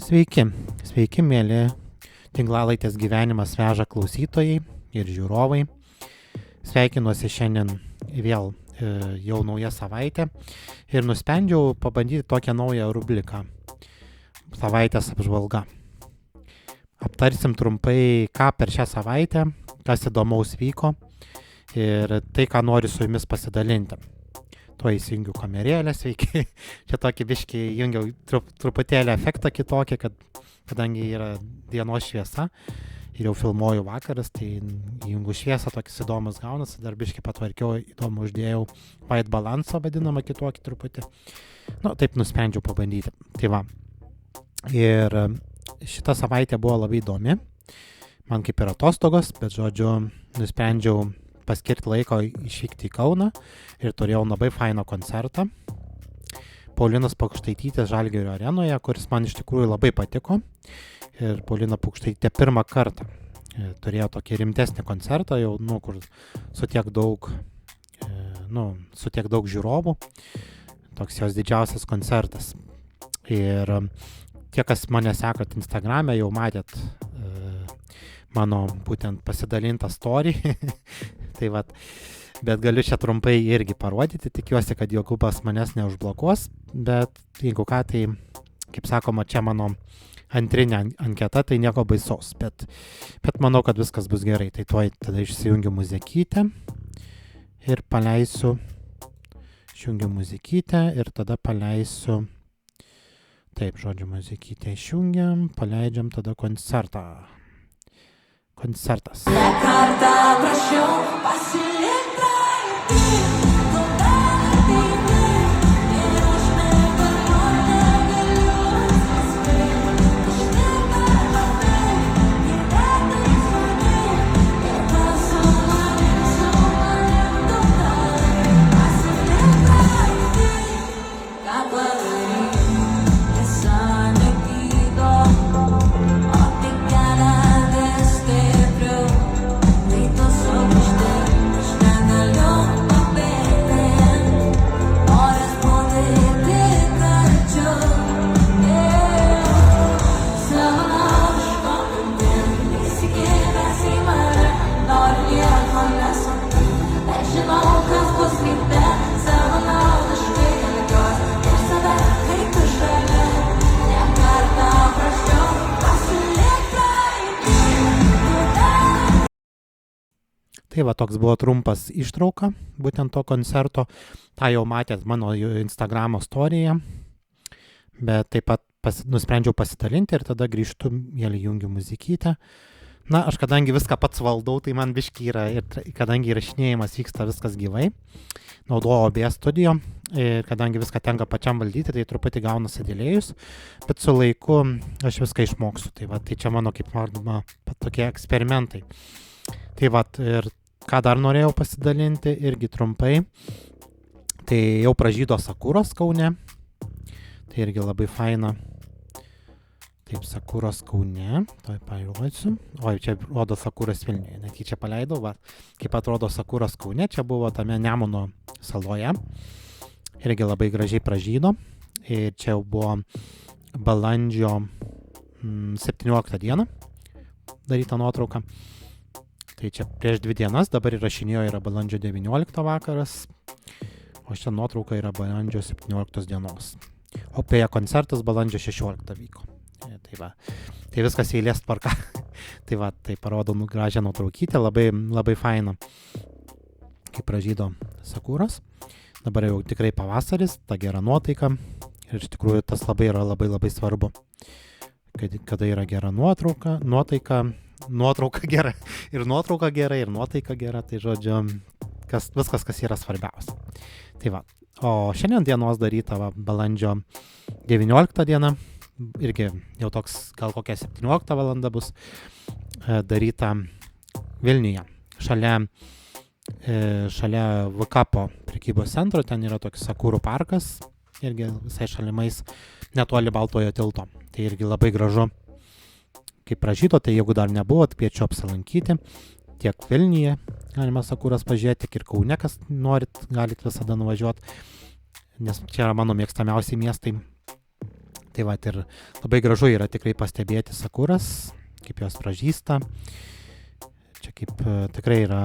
Sveiki, mėly tinklalaidės Gyvenimas veža klausytojai ir žiūrovai. Sveikinuosi šiandien vėl jau nauja savaitė ir nusprendžiau pabandyti tokią naują rubriką – savaitės apžvalga. Aptarsim trumpai, ką per šią savaitę, kas įdomaus vyko ir tai, ką noriu su jumis pasidalinti. Tuo įsijungiu kamerėlę, sveiki. Čia tokį biškį jungiau truputėlį efektą kitokį, kadangi yra dienos šviesa ir jau filmuoju vakaras, tai įjungiu šviesą, tokis įdomus gaunasi, dar biškį patvarkiau, įdomu uždėjau white balansą vadinamą kitokį truputį. Taip nusprendžiau pabandyti. Tai va. Ir šita savaitė buvo labai įdomi. Man kaip ir atostogos, bet žodžiu, nusprendžiau paskirti laiko išvykti į Kauną ir turėjau labai fainą koncertą Paulinos Paukštaitytės Žalgirio arenoje, kuris man iš tikrųjų labai patiko. Ir Paulina Paukštaitytė pirmą kartą turėjo tokį rimtesnį koncertą, jau kur su tiek daug žiūrovų, toks jos didžiausias koncertas. Ir tie, kas mane sekat Instagrame, jau matėt mano būtent pasidalintą story. Tai vat, bet galiu čia trumpai irgi parodyti, tikiuosi, kad Jokūbas manęs neužblokuos, bet jeigu ką, tai, kaip sakoma, čia mano antrinė anketa, tai nieko baisaus, bet manau, kad viskas bus gerai. Tai tuoj tada išsijungiu muzikytę ir paleisiu, išjungiu muzikytę ir tada paleisiu, taip, žodžiu, muzikytę išjungiam, paleidžiam tada koncertas. Kartą prašiau pasilikti ir aš negaliu atspėti, ir su manim pasilikti, ką padaryti, tiesa negydo, o tik kelia vis stipriau, tai tu sugrįžti, aš negaliu pabėgti, noris būti tik arčiau, savanaudiško mintim, įsikibęs į mane, noriu nieko nesupranti, bet žinau, kas bus ryte, savanaudiškai elgiuosi ir save kaip tu šalia, ne kartą prašiau pasilikti. Tai va, toks buvo trumpas ištrauka, būtent to koncerto, tą jau matėt mano Instagramo storyje, bet taip pat nusprendžiau pasidalinti ir tada grįžtu, vėl įjungiu muzikytę. Aš kadangi viską pats valdau, tai man biškį yra, ir kadangi įrašinėjimas vyksta viskas gyvai, naudoju OBS studio ir kadangi viską tenka pačiam valdyti, tai truputį gaunasi delėjus, bet su laiku aš viską išmoksiu. Tai va, tai čia mano kaip vardoma tokie eksperimentai. Tai va, ir ką dar norėjau pasidalinti, irgi trumpai, tai jau pražydo sakuros Kaune, tai irgi labai faina. Taip, sakuros Kaune, toj pažiūrėsiu. Oi, čia rodo sakuros Vilniuje, net jį čia paleidau, va, kaip atrodo sakuros Kaune, čia buvo tame Nemuno saloje, irgi labai gražiai pražydo, ir čia jau buvo balandžio 17 dieną daryta nuotrauka. Tai čia prieš 2 dienas, dabar įrašinėjo yra balandžio 19 vakaras, o šitą nuotrauką yra balandžio 17 dienos. O beje, koncertas balandžio 16 vyko. Tai va, tai viskas eilės tvarka. Tai va, tai parodo gražią nuotraukytę, labai faina, kaip pražydo sakuros. Dabar jau tikrai pavasaris, ta gera nuotaika. Ir iš tikrųjų tas labai svarbu. Kada yra gera nuotrauka gera, ir nuotrauka gera, ir nuotaika gera, tai žodžiu, viskas, kas yra svarbiausia. Tai va, o šiandien dienos daryta balandžio 19 diena, irgi jau toks gal kokia 17 valanda bus, daryta Vilniuje, šalia Vakapo prekybos centro, ten yra toks sakurų parkas, irgi visai šalimais netoli Baltojo tilto. Tai irgi labai gražu, kaip pražydo, tai jeigu dar nebuvo, kviečiu apsilankyti, tiek Vilniuje galima sakuras pažiūrėti, tiek ir Kaune, kas norit, galit visada nuvažiuoti, nes čia yra mano mėgstamiausi miestai. Tai va, ir labai gražu yra tikrai pastebėti sakuras, kaip jos pražysta. Čia kaip tikrai yra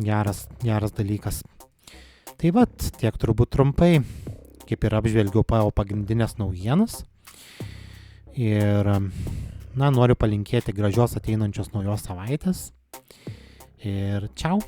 geras dalykas. Tai va, tiek turbūt trumpai, kaip ir apžvelgiau pagrindinės naujienas. Ir, noriu palinkėti gražios ateinančios naujos savaitės. Ir čiau.